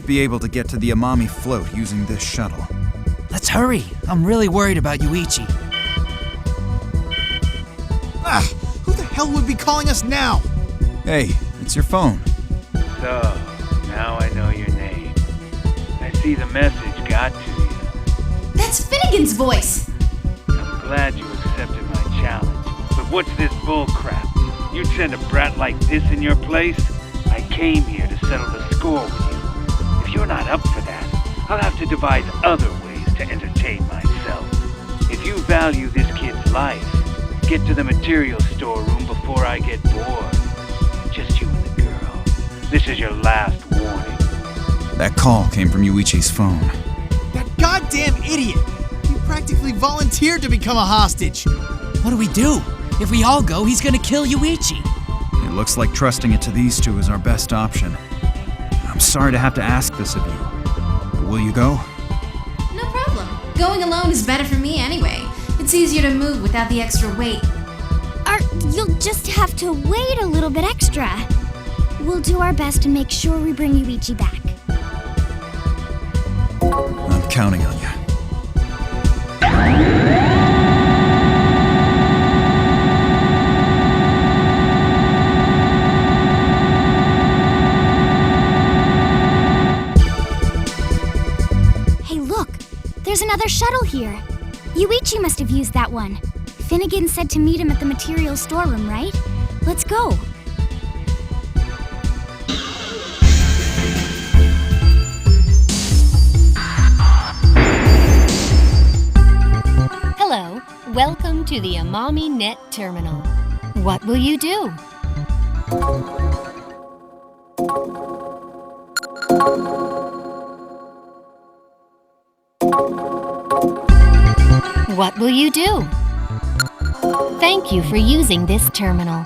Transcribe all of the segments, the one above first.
should be able to get to the Amami float using this shuttle. Let's hurry. I'm really worried about Yuichi. Who the hell would be calling us now? Hey, it's your phone. So, now I know your name. I see the message got to you. That's Finnegan's voice! I'm glad you accepted my challenge. But what's this bull crap? You'd send a brat like this in your place? I came here to settle the score with you. If you're not up for that, I'll have to devise other ways to entertain myself. If you value this kid's life, get to the material storeroom before I get bored. Just you and the girl. This is your last warning. That call came from Yuichi's phone. That goddamn idiot! He practically volunteered to become a hostage. What do we do? If we all go, he's gonna kill Yuichi. It looks like trusting it to these two is our best option. I'm sorry to have to ask this of you, but will you go? No problem. Going alone is better for me anyway. It's easier to move without the extra weight. You'll just have to wait a little bit extra. We'll do our best to make sure we bring Yuichi back. I'm counting on you. Hey, look! There's another shuttle here. Yuichi must have used that one. Finnegan said to meet him at the material storeroom, right? Let's go. Hello, welcome to the Amami Net Terminal. What will you do? What will you do? Thank you for using this terminal.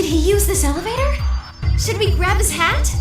he use this elevator? Should we grab his hat?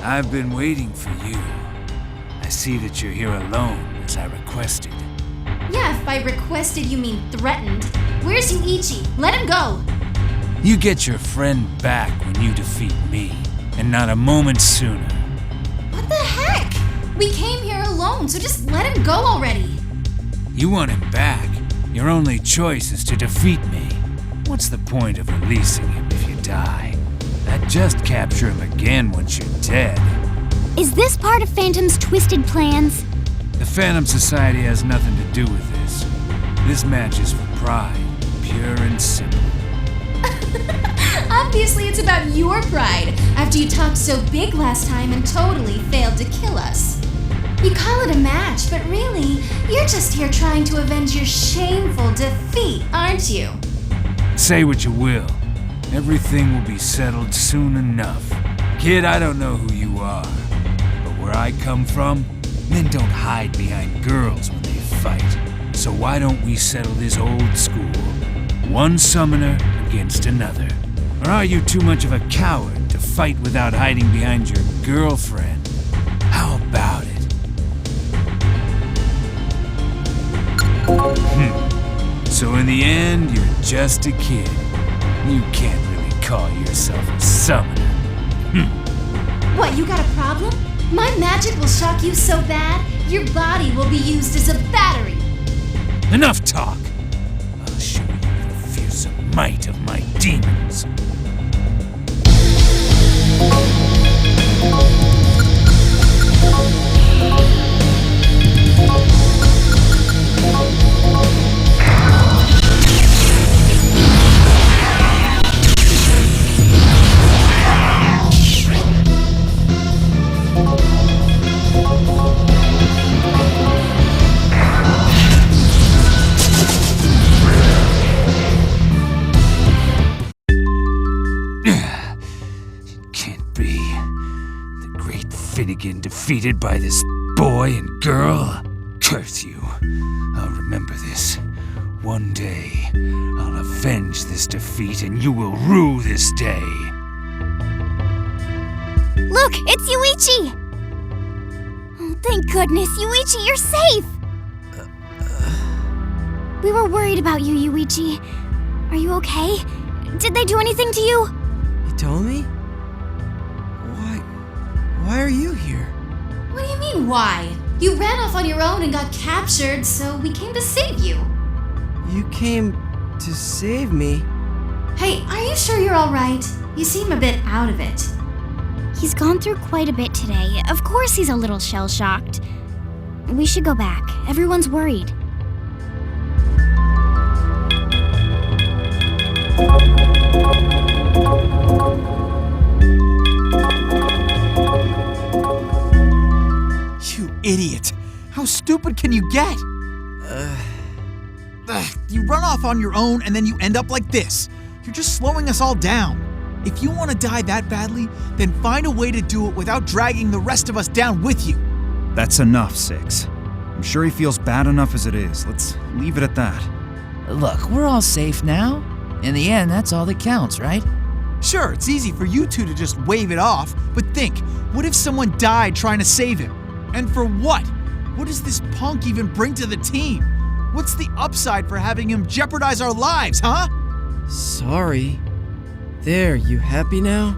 I've been waiting for you. I see that you're here alone, as I requested. Yeah, if by requested you mean threatened. Where's Yuichi? Let him go! You get your friend back when you defeat me, and not a moment sooner. What the heck? We came here alone, so just let him go already. You want him back. Your only choice is to defeat me. What's the point of releasing him if you die? I'd just capture him again once you're dead. Is this part of Phantom's twisted plans? The Phantom Society has nothing to do with this. This match is for pride, pure and simple. Obviously it's about your pride, after you talked so big last time and totally failed to kill us. You call it a match, but really, you're just here trying to avenge your shameful defeat, aren't you? Say what you will. Everything will be settled soon enough. Kid, I don't know who you are, but where I come from, Men don't hide behind girls when they fight. So why don't we settle this old school? One summoner against another. Or are you too much of a coward to fight without hiding behind your girlfriend? How about it? So in the end, you're just a kid. You can't really call yourself a summoner. What, you got a problem? My magic will shock you so bad, your body will be used as a battery. Enough talk. I'll show you the fearsome might of my demons. Finnegan defeated by this boy and girl? Curse you. I'll remember this. One day, I'll avenge this defeat and you will rue this day. Look, it's Yuichi! Oh, thank goodness, Yuichi, you're safe! We were worried about you, Yuichi. Are you okay? Did they do anything to you? You told me? Why are you here? What do you mean, why? You ran off on your own and got captured, so we came to save you. You came to save me? Hey, are you sure you're alright? You seem a bit out of it. He's gone through quite a bit today. Of course he's a little shell-shocked. We should go back. Everyone's worried. You idiot! How stupid can you get? You run off on your own and then you end up like this. You're just slowing us all down. If you want to die that badly, then find a way to do it without dragging the rest of us down with you. That's enough, Six. I'm sure he feels bad enough as it is. Let's leave it at that. Look, we're all safe now. In the end, that's all that counts, right? Sure, it's easy for you two to just wave it off, but think, what if someone died trying to save him? And for what? What does this punk even bring to the team? What's the upside for having him jeopardize our lives, huh? Sorry. There, you happy now?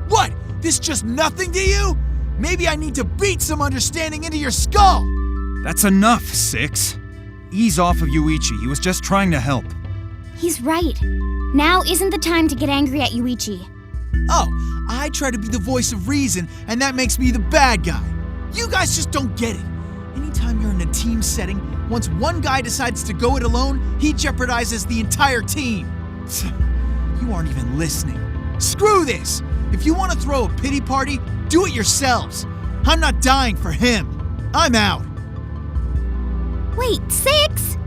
What? This just nothing to you? Maybe I need to beat some understanding into your skull! That's enough, Six. Ease off of Yuichi. He was just trying to help. He's right. Now isn't the time to get angry at Yuichi. Oh, I try to be the voice of reason, and that makes me the bad guy. You guys just don't get it. Anytime you're in a team setting, once one guy decides to go it alone, he jeopardizes the entire team. You aren't even listening. Screw this! If you want to throw a pity party, do it yourselves. I'm not dying for him. I'm out. Wait, Six?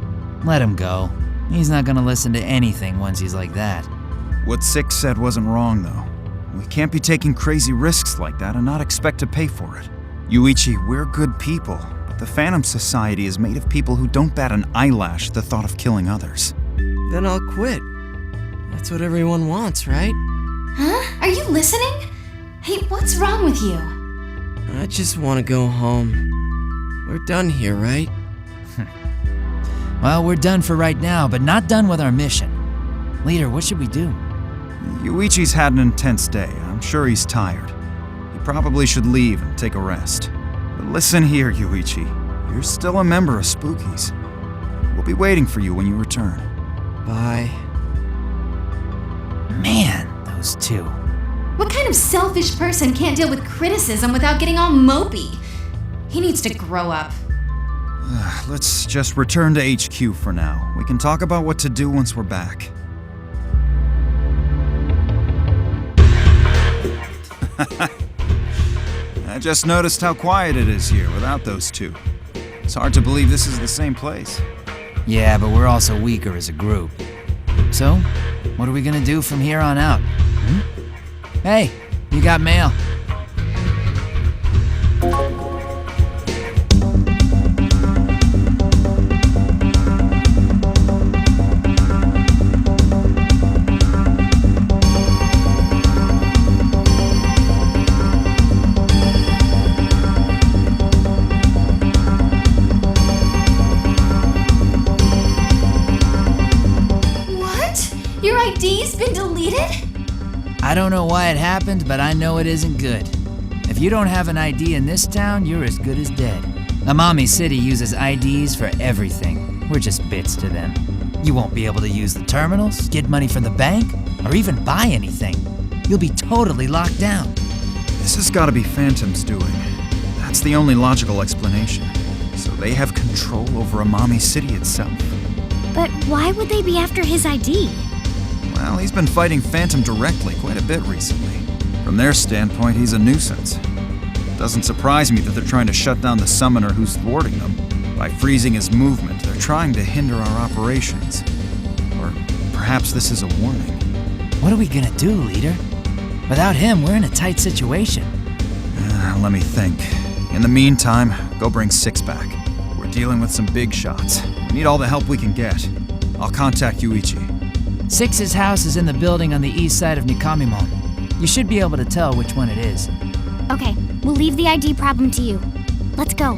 Let him go. He's not gonna listen to anything once he's like that. What Six said wasn't wrong, though. We can't be taking crazy risks like that and not expect to pay for it. Yuichi, we're good people, but the Phantom Society is made of people who don't bat an eyelash at the thought of killing others. Then I'll quit. That's what everyone wants, right? Huh? Are you listening? Hey, what's wrong with you? I just want to go home. We're done here, right? Well, we're done for right now, but not done with our mission. Leader, what should we do? Yuichi's had an intense day. I'm sure he's tired. He probably should leave and take a rest. But listen here, Yuichi. You're still a member of Spookies. We'll be waiting for you when you return. Bye. Man, those two. What kind of selfish person can't deal with criticism without getting all mopey? He needs to grow up. Let's just return to HQ for now. We can talk about what to do once we're back. I just noticed how quiet it is here without those two. It's hard to believe this is the same place. Yeah, but we're also weaker as a group. So, what are we gonna do from here on out? Hey, you got mail. deleted? I don't know why it happened, but I know it isn't good. If you don't have an ID in this town, you're as good as dead. Amami City uses IDs for everything. We're just bits to them. You won't be able to use the terminals, get money from the bank, or even buy anything. You'll be totally locked down. This has got to be Phantom's doing. That's the only logical explanation. So they have control over Amami City itself. But why would they be after his ID? Well, he's been fighting Phantom directly quite a bit recently. From their standpoint, he's a nuisance. Doesn't surprise me that they're trying to shut down the summoner who's thwarting them. By freezing his movement, they're trying to hinder our operations. Or perhaps this is a warning. What are we gonna do, leader? Without him, we're in a tight situation. Let me think. In the meantime, go bring Six back. We're dealing with some big shots. We need all the help we can get. I'll contact Yuichi. Six's house is in the building on the east side of Nikamimon. You should be able to tell which one it is. Okay, we'll leave the ID problem to you. Let's go.